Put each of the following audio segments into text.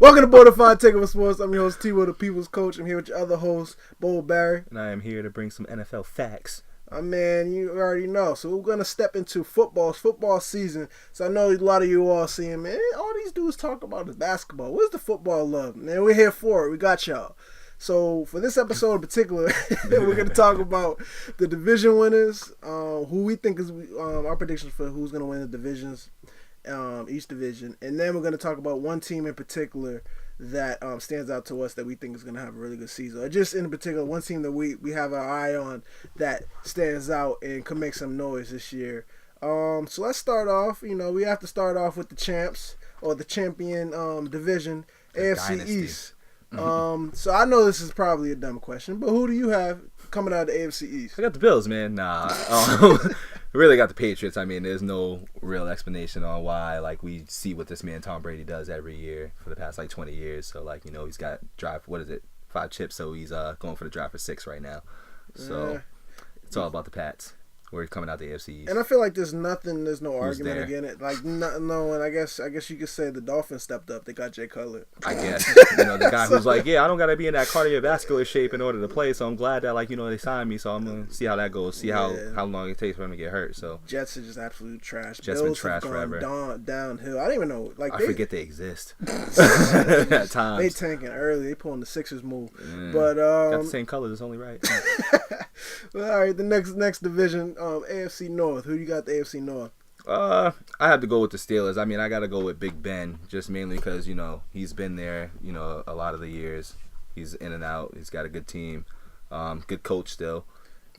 Welcome to Bonafide NFL Sports. I'm your host, T-Wil, the People's Coach. I'm here with your other host, Barry. And I am here to bring some NFL facts. Man, you already know. So we're going to step into football season. So I know a lot of you all seeing, man, all these dudes talk about is basketball. Where's the football love? Man, we're here for it. We got y'all. So for this episode in particular, we're going to talk about the division winners, who we think is our predictions for who's going to win the divisions, each division. And then we're going to talk about one team in particular that stands out to us that we think is going to have a really good season. Or just in particular, one team that we have our eye on that stands out and can make some noise this year. So let's start off. You know, we have to start off with the champs or the champion division, the AFC Dynasty. East. So I know this is probably a dumb question, but who do you have coming out of the AFC East? I got the Bills, man. Nah. Really got the Patriots. I mean, there's no real explanation on why. Like, we see what this man Tom Brady does every year for the past, 20 years. So, he's got 5 chips, so he's going for the drive for 6 right now. So, it's all about the Pats. We're coming out the AFC East. And I feel like there's no argument against it. No, and I guess you could say the Dolphins stepped up. They got Jay Cutler. I guess. The guy who's like, I don't got to be in that cardiovascular shape in order to play, so I'm glad that, they signed me, so I'm going to see how that goes, see how long it takes for him to get hurt. So Jets are just absolute trash. Jets been trash forever. Downhill. I don't even know. I forget they exist. At times. They tanking early. They pulling the Sixers move. Yeah. But got the same colors. It's only right. Well, all right, the next division, AFC North. Who you got the AFC North? I have to go with the Steelers. I mean, I got to go with Big Ben, just mainly because, he's been there, a lot of the years. He's in and out. He's got a good team, good coach still.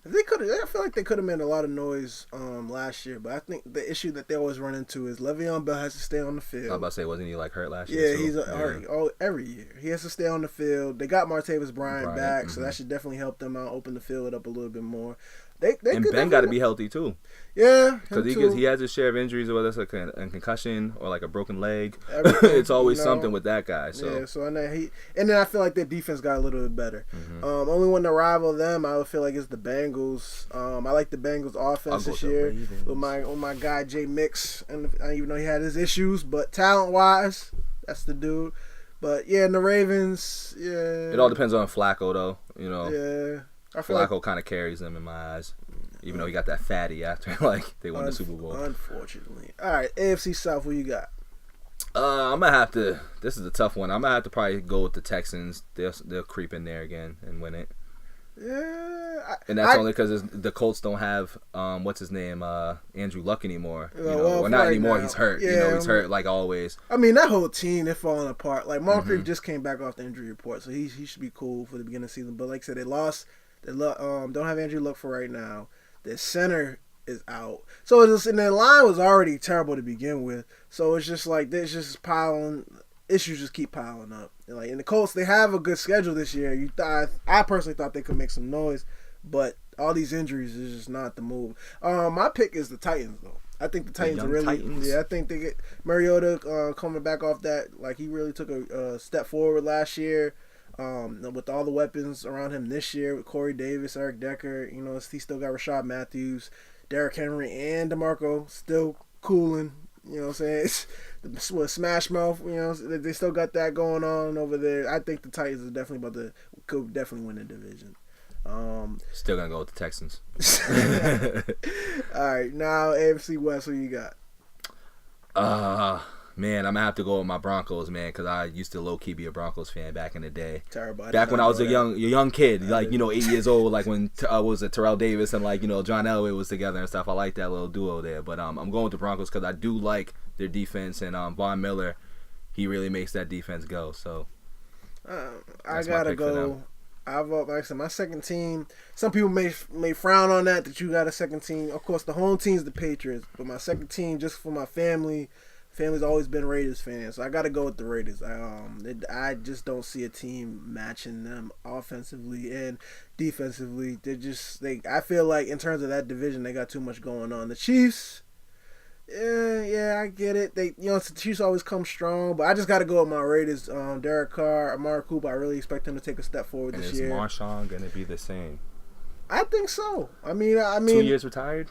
I feel like they could have made a lot of noise last year, but I think the issue that they always run into is Le'Veon Bell has to stay on the field. I was about to say, wasn't he hurt last year? Yeah, he's hurt every year. He has to stay on the field. They got Martavis Bryant back, so that should definitely help them out, open the field up a little bit more. And Ben got to be healthy too. Yeah, because he has his share of injuries, whether it's a concussion or a broken leg. It's always something with that guy. So yeah, so and then I feel like their defense got a little bit better. Mm-hmm. Only one to rival them, I would feel like, is the Bengals. I like the Bengals offense this year with my guy Jay Mix, and even though he had his issues, but talent wise, that's the dude. But yeah, and the Ravens, yeah. It all depends on Flacco though, Yeah. Flacco kind of carries them in my eyes, even though he got that fatty after they won the Super Bowl. Unfortunately. All right, AFC South, what you got? I'm gonna have to. This is a tough one. I'm gonna have to probably go with the Texans. They'll creep in there again and win it. Yeah, and that's only because the Colts don't have what's his name, Andrew Luck anymore. Not anymore. Now. He's hurt. Yeah, he's hurt like always. I mean, that whole team, they're falling apart. Moncrief just came back off the injury report, so he should be cool for the beginning of the season. But like I said, they lost. They don't have Andrew Luck for right now. Their center is out. So and their line was already terrible to begin with. So it's just there's just issues just keep piling up. And the Colts, they have a good schedule this year. I personally thought they could make some noise, but all these injuries is just not the move. My pick is the Titans though. I think the Titans Titans. Yeah, I think they get Mariota coming back off that. He really took a step forward last year. With all the weapons around him this year, with Corey Davis, Eric Decker, he still got Rashad Matthews, Derrick Henry, and DeMarco still cooling. You know what I'm saying? It's Smash Mouth. They still got that going on over there. I think the Titans are could definitely win the division. Still gonna go with the Texans. All right, now AFC West. Who you got? Man, I'm going to have to go with my Broncos, man, because I used to low-key be a Broncos fan back in the day. Terrible. Back when I was a young kid, 8 years old, when Terrell Davis and, John Elway was together and stuff. I like that little duo there. But I'm going with the Broncos because I do like their defense. And Von Miller, he really makes that defense go. So I got to go. Like I said, my second team, some people may frown on that you got a second team. Of course, the home team is the Patriots. But my second team, just for my family's always been Raiders fans, so I got to go with the Raiders. I just don't see a team matching them offensively and defensively. I feel like in terms of that division, they got too much going on. The Chiefs, yeah, I get it. The Chiefs always come strong, but I just got to go with my Raiders. Derek Carr, Amari Cooper, I really expect him to take a step forward this year. Is Marshawn going to be the same? I think so. I mean, 2 years retired.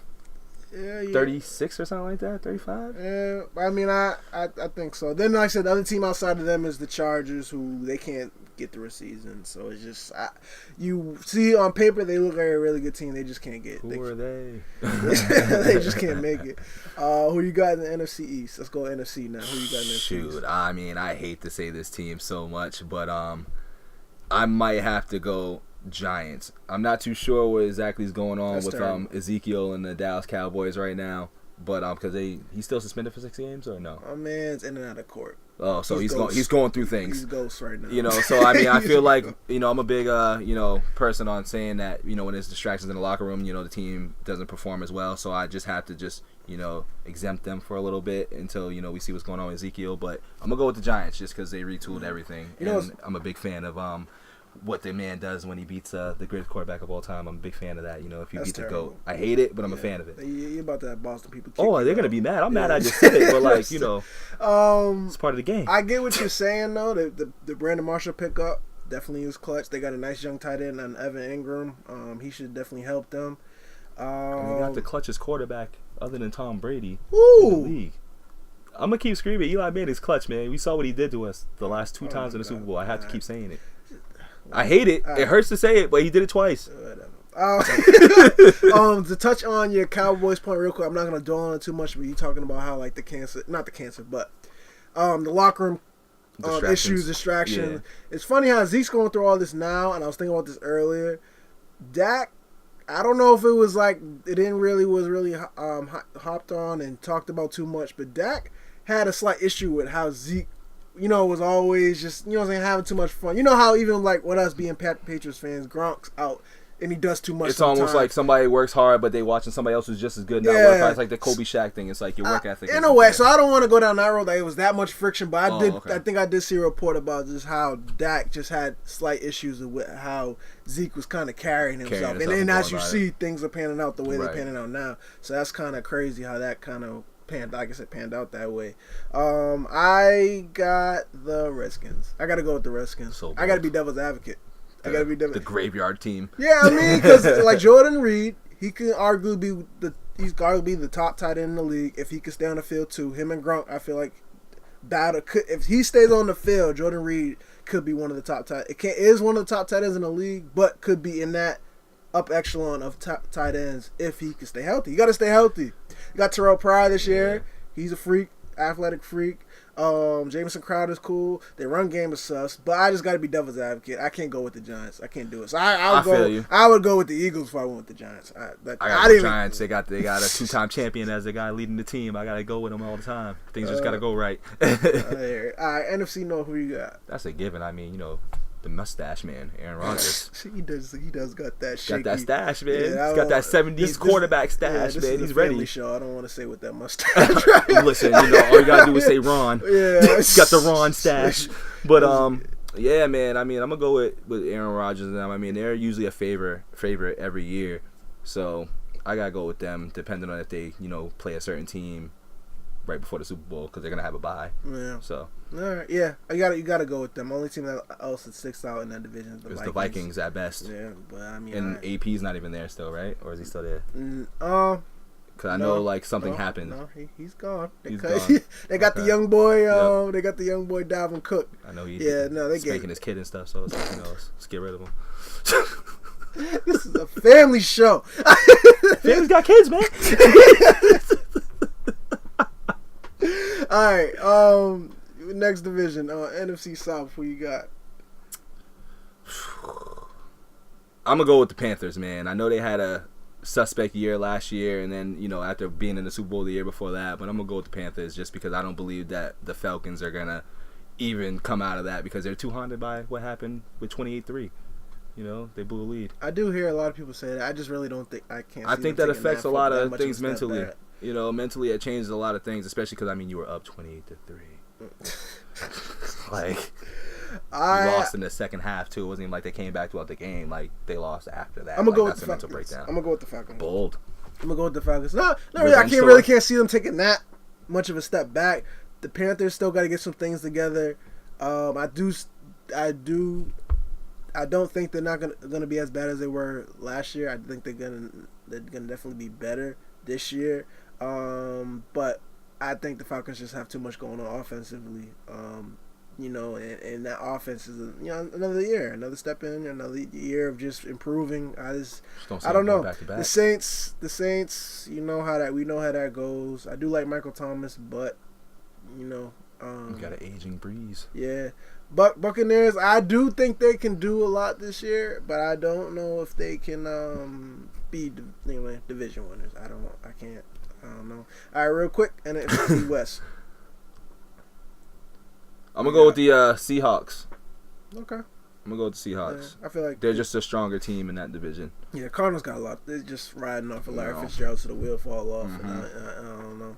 Yeah, 36 or something like that, 35. Yeah, I mean, I think so. Then, like I said, the other team outside of them is the Chargers, who they can't get through a season. So it's just you see on paper they look like a really good team. They just can't get. Who are they? They just can't make it. Who you got in the NFC East? Let's go NFC now. Who you got in the NFC East? Shoot, I mean, I hate to say this team so much, but I might have to go Giants. I'm not too sure what exactly is going on with Ezekiel and the Dallas Cowboys right now, but because he's still suspended for 6 games or no? My man's in and out of court. Oh, so he's going through things. He's ghost right now. You know, so I mean, I feel like I'm a big person on saying that when there's distractions in the locker room, the team doesn't perform as well. So I just have to exempt them for a little bit until we see what's going on with Ezekiel. But I'm gonna go with the Giants just because they retooled everything, and I'm a big fan of what the man does when he beats the greatest quarterback of all time. I'm a big fan of that. If you beat the GOAT, I hate it, but I'm a fan of it. You're about to have Boston people. Oh, they're gonna be mad. I'm mad I just said it, but it's part of the game. I get what you're saying though. The Brandon Marshall pickup definitely was clutch. They got a nice young tight end on Evan Ingram. He should definitely help them. They got the clutchest quarterback other than Tom Brady in the league. I'm gonna keep screaming. Eli Manning's clutch, man. We saw what he did to us the last 2 times in the Super Bowl. I have to keep saying it. I hate it. It hurts to say it, but he did it twice. To touch on your Cowboys point real quick, I'm not going to dwell on it too much, but you talking about how like the locker room distraction. Yeah. It's funny how Zeke's going through all this now, and I was thinking about this earlier. Dak, I don't know if it was like it didn't really hopped on and talked about too much, but Dak had a slight issue with how Zeke was always just, having too much fun. You know how even like with us being Patriots fans, Gronk's out and he does too much. It's almost like somebody works hard, but they watching somebody else who's just as good. Not work hard. It's like the Kobe Shaq thing. It's like your work ethic. In a way, so I don't want to go down that road. Like it was that much friction, but I think I did see a report about just how Dak just had slight issues with how Zeke was kind of carrying himself, and then as you see, things are panning out the way they're panning out now. So that's kind of crazy how that kind of panned out that way. I got the Redskins. I got to go with the Redskins. I got to be devil's advocate. The graveyard team. Yeah, I mean, because like Jordan Reed, he's arguably the top tight end in the league if he could stay on the field too. Him and Gronk, I feel like if he stays on the field, Jordan Reed could be one of the top tight. Is one of the top tight ends in the league, but could be in that up echelon of tight ends if he can stay healthy. You got to stay healthy. You got Terrell Pryor this year. He's a freak, athletic freak. Jamison Crowder's cool. Their run game is sus, but I just got to be devil's advocate. I can't go with the Giants. I can't do it. So I would go with the Eagles if I went with the Giants. I got the Giants. They got a 2-time champion as the guy leading the team. I got to go with them all the time. Things just got to go right. All right, NFC North, who you got? That's a given. I mean, the mustache man, Aaron Rodgers. He does got that shaky. Got that stash, man. He's got that 70s quarterback stash, man. He's ready. Show. I don't want to say with that mustache. Listen, all you got to do is say Ron. Yeah. He's got the Ron stash. But, yeah, man. I mean, I'm going to go with Aaron Rodgers and them. I mean, they're usually a favorite every year. So, I got to go with them, depending on if they, play a certain team right before the Super Bowl, because they're gonna have a bye. Yeah. So. All right. Yeah, you gotta go with them. Only team else that sticks out in that division is the Vikings. The Vikings at best. Yeah, but I mean. And AP's not even there still, right? Or is he still there? Because I know something happened. No, he's gone. He's gone. They got the young boy. They got the young boy Dalvin Cook. I know he's spanking his kid and stuff. So it's like, let's get rid of him. This is a family show. Family's got kids, man. All right. Next division, NFC South. Who you got? I'm gonna go with the Panthers, man. I know they had a suspect year last year, and then after being in the Super Bowl the year before that, but I'm gonna go with the Panthers just because I don't believe that the Falcons are gonna even come out of that because they're too haunted by what happened with 28-3. They blew a lead. I do hear a lot of people say that. I just really don't think I think that affects a lot of things mentally. Mentally it changes a lot of things, especially because you were up 28-3. Like you lost in the second half too. It wasn't even like they came back throughout the game. Like they lost after that. I'm gonna go with the mental breakdown. I'm gonna go with the Falcons. Bold. I'm gonna go with the Falcons. No, really. I can't see them taking that much of a step back. The Panthers still got to get some things together. I don't think they're not gonna be as bad as they were last year. I think they're gonna definitely be better. this year. But I think the Falcons just have too much going on offensively. And that offense is another year, another step in, another year of just improving. I don't know. Back to back. The Saints, we know how that goes. I do like Michael Thomas, but you got an aging Breeze. Yeah. Buccaneers, I do think they can do a lot this year, but I don't know if they can be division winners. I don't know. All right, real quick, and NFC West. I'm going to go with the Seahawks. Okay. I'm going to go with the Seahawks. Yeah, I feel like they're just a stronger team in that division. Yeah, Cardinals got a lot. They're just riding off of Larry Fitzgerald to the wheel fall off. Mm-hmm. I don't know.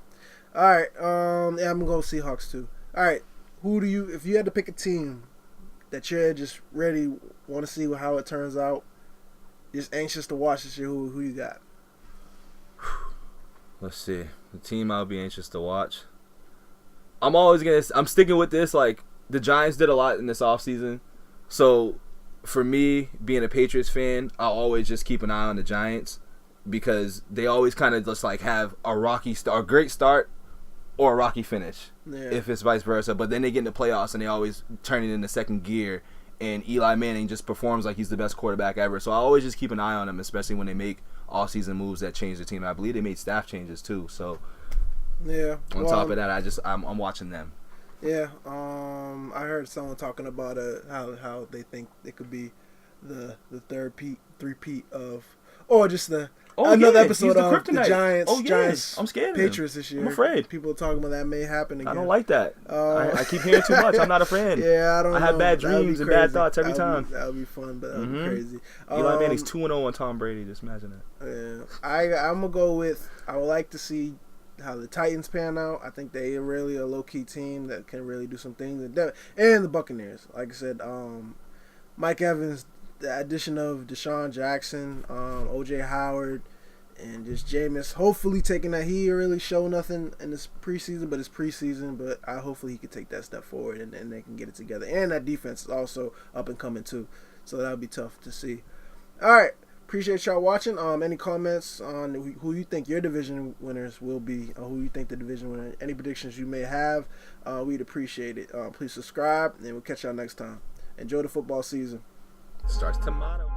All right. I'm going to go with Seahawks too. All right. If you had to pick a team that you're just ready, want to see how it turns out, just anxious to watch this year, who you got? Let's see. The team I'll be anxious to watch. I'm sticking with this. Like, the Giants did a lot in this offseason. So, for me, being a Patriots fan, I'll always just keep an eye on the Giants because they always kind of just, like, have a great start or a rocky finish, if it's vice versa. But then they get in the playoffs and they always turn it into second gear, and Eli Manning just performs like he's the best quarterback ever. So I always just keep an eye on them, especially when they make off-season moves that change the team. I believe they made staff changes too. So on top of that, I'm watching them. Yeah, I heard someone talking about how they think it could be the three-peat of, or just another episode of the Giants. I'm scared of Patriots this year. I'm afraid. People are talking about that may happen again. I don't like that. I keep hearing too much. I'm not a fan. Yeah, I don't know. I have bad dreams and bad thoughts every time. That would be fun, but that would be crazy. Eli Manning's 2-0 on Tom Brady. Just imagine that. Yeah, I'm going to go with, I would like to see how the Titans pan out. I think they are really a low-key team that can really do some things. And the Buccaneers. Like I said, Mike Evans, the addition of Deshaun Jackson, O.J. Howard, and just Jameis, hopefully taking that. He really showed nothing in this preseason, but it's preseason. But hopefully he could take that step forward and they can get it together. And that defense is also up and coming too, so that would be tough to see. All right, appreciate y'all watching. Any comments on who you think your division winners will be, or who you think the division winner? Any predictions you may have, we'd appreciate it. Please subscribe, and we'll catch y'all next time. Enjoy the football season. Starts tomorrow.